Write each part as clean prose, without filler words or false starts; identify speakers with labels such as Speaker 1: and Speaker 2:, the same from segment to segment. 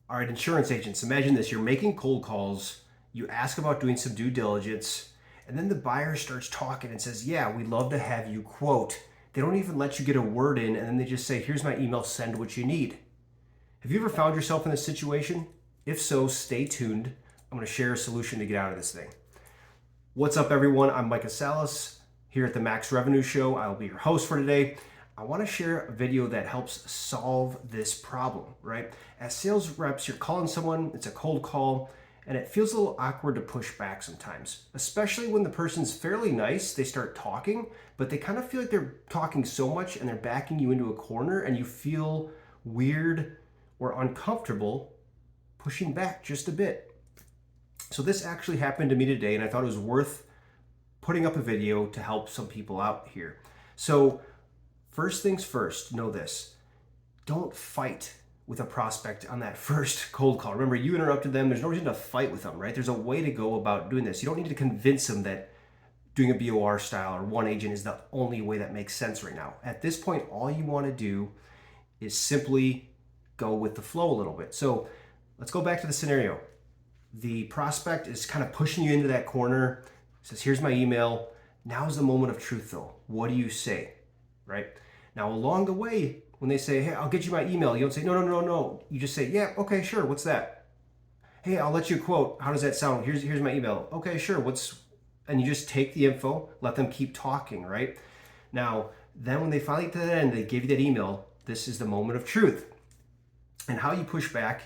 Speaker 1: All right, insurance agents, imagine this. You're making cold calls, you ask about doing some due diligence, and then the buyer starts talking and says, yeah, we'd love to have you quote. They don't even let you get a word in, and then they just say, here's my email, send what you need. Have you ever found yourself in this situation? If so, stay tuned. I'm going to share a solution to get out of this thing. What's up, everyone? I'm Micah Salas here at the Max Revenue Show. I'll be your host for today. I want to share a video that helps solve this problem, right? As sales reps, you're calling someone, it's a cold call, and it feels a little awkward to push back sometimes, especially when the person's fairly nice. They start talking, but they kind of feel like they're talking so much and they're backing you into a corner, and you feel weird or uncomfortable pushing back just a bit. So this actually happened to me today, and I thought it was worth putting up a video to help some people out here. So first things first, know this. Don't fight with a prospect on that first cold call. Remember, you interrupted them. There's no reason to fight with them, right? There's a way to go about doing this. You don't need to convince them that doing a BOR style or one agent is the only way that makes sense right now. At this point, all you want to do is simply go with the flow a little bit. So let's go back to the scenario. The prospect is kind of pushing you into that corner, says, here's my email. Now's the moment of truth though. What do you say, right? Now along the way, when they say, hey, I'll get you my email, you don't say, no. You just say, yeah, okay, sure, what's that? Hey, I'll let you quote. How does that sound? Here's my email. Okay, sure, and you just take the info, let them keep talking, right? Now, then when they finally get to the end, they give you that email, this is the moment of truth. And how you push back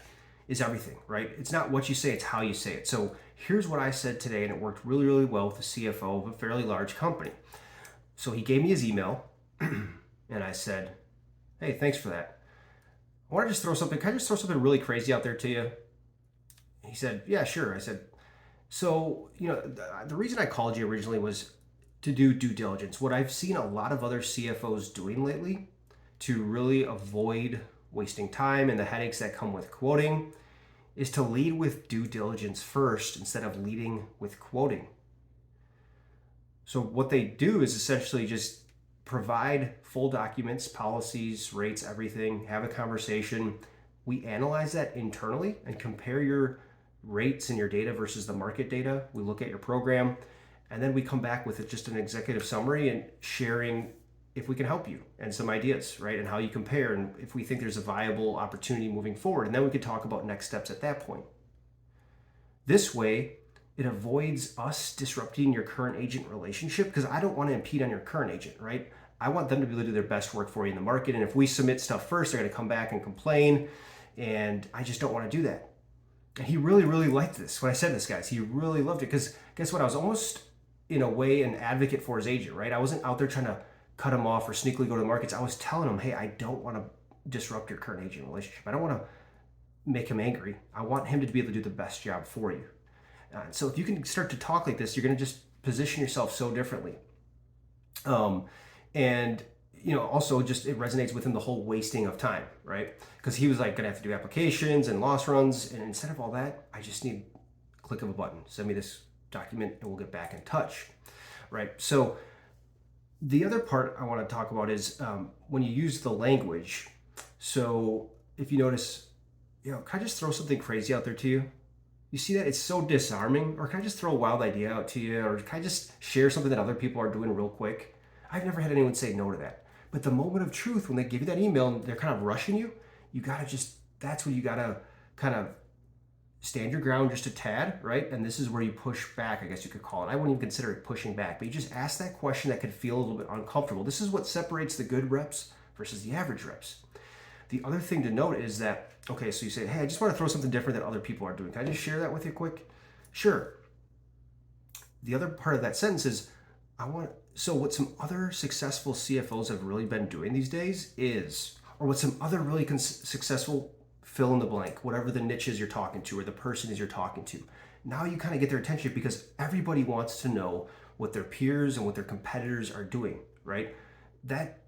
Speaker 1: is everything, right? It's not what you say, it's how you say it. So here's what I said today, and it worked really, really well with the CFO of a fairly large company. So he gave me his email, and I said, hey, thanks for that. I want to just throw something, can I just throw something really crazy out there to you? He said, yeah, sure. I said, so, the reason I called you originally was to do due diligence. What I've seen a lot of other CFOs doing lately to really avoid wasting time and the headaches that come with quoting is to lead with due diligence first instead of leading with quoting. So what they do is essentially just provide full documents, policies, rates, everything, have a conversation. We analyze that internally and compare your rates and your data versus the market data. We look at your program, and then we come back with just an executive summary and sharing if we can help you and some ideas, right? And how you compare and if we think there's a viable opportunity moving forward. And then we could talk about next steps at that point. This way, it avoids us disrupting your current agent relationship because I don't want to impede on your current agent, right? I want them to be able to do their best work for you in the market. And if we submit stuff first, they're going to come back and complain. And I just don't want to do that. And he really, really liked this. When I said this, guys, he really loved it because guess what? I was almost, in a way, an advocate for his agent, right? I wasn't out there trying to cut him off or sneakily go to the markets. I was telling him, hey, I don't want to disrupt your current agent relationship. I don't want to make him angry. I want him to be able to do the best job for you. So if you can start to talk like this, you're going to just position yourself so differently. And also just it resonates with him the whole wasting of time, right? Because he was like going to have to do applications and loss runs. And instead of all that, I just need a click of a button. Send me this document and we'll get back in touch, right? So the other part I want to talk about is when you use the language. So if you notice, can I just throw something crazy out there to you? You see that? It's so disarming. Or can I just throw a wild idea out to you? Or can I just share something that other people are doing real quick? I've never had anyone say no to that. But the moment of truth, when they give you that email and they're kind of rushing you, that's when you gotta kind of stand your ground just a tad, right? And this is where you push back, I guess you could call it. I wouldn't even consider it pushing back, but you just ask that question that could feel a little bit uncomfortable. This is what separates the good reps versus the average reps. The other thing to note is that, okay, so you say, hey, I just want to throw something different that other people are doing. Can I just share that with you quick? Sure. The other part of that sentence is, so what some other successful CFOs have really been doing these days is, or what some other really successful fill in the blank, whatever the niche is you're talking to or the person is you're talking to. Now you kind of get their attention because everybody wants to know what their peers and what their competitors are doing, right? That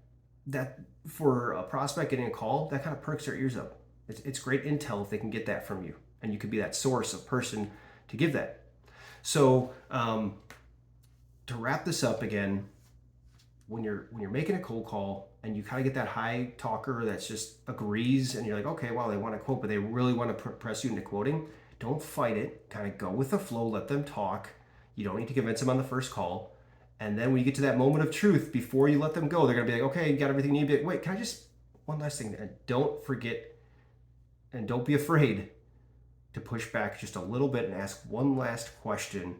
Speaker 1: for a prospect getting a call, that kind of perks their ears up. It's great intel if they can get that from you, and you could be that source of person to give that. So to wrap this up again, when you're making a cold call and you kind of get that high talker that's just agrees and you're like, okay, well, they want to quote, but they really want to press you into quoting. Don't fight it. Kind of go with the flow. Let them talk. You don't need to convince them on the first call. And then when you get to that moment of truth, before you let them go, they're going to be like, okay, you got everything you need. Be like, wait, can I just, one last thing. And don't forget and don't be afraid to push back just a little bit and ask one last question.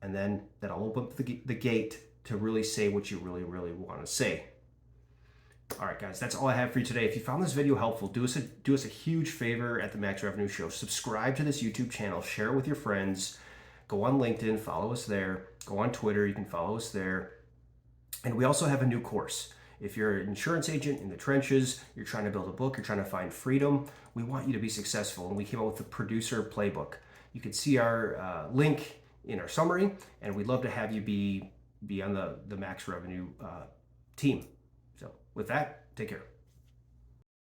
Speaker 1: And then that'll open up the gate to really say what you really, really want to say. All right, guys, that's all I have for you today. If you found this video helpful, do us a huge favor at the Max Revenue Show. Subscribe to this YouTube channel. Share it with your friends. Go on LinkedIn. Follow us there. Go on Twitter. You can follow us there. And we also have a new course. If you're an insurance agent in the trenches, you're trying to build a book, you're trying to find freedom, we want you to be successful. And we came out with the Producer Playbook. You can see our link in our summary, and we'd love to have you be on the Max Revenue team. So with that, take care.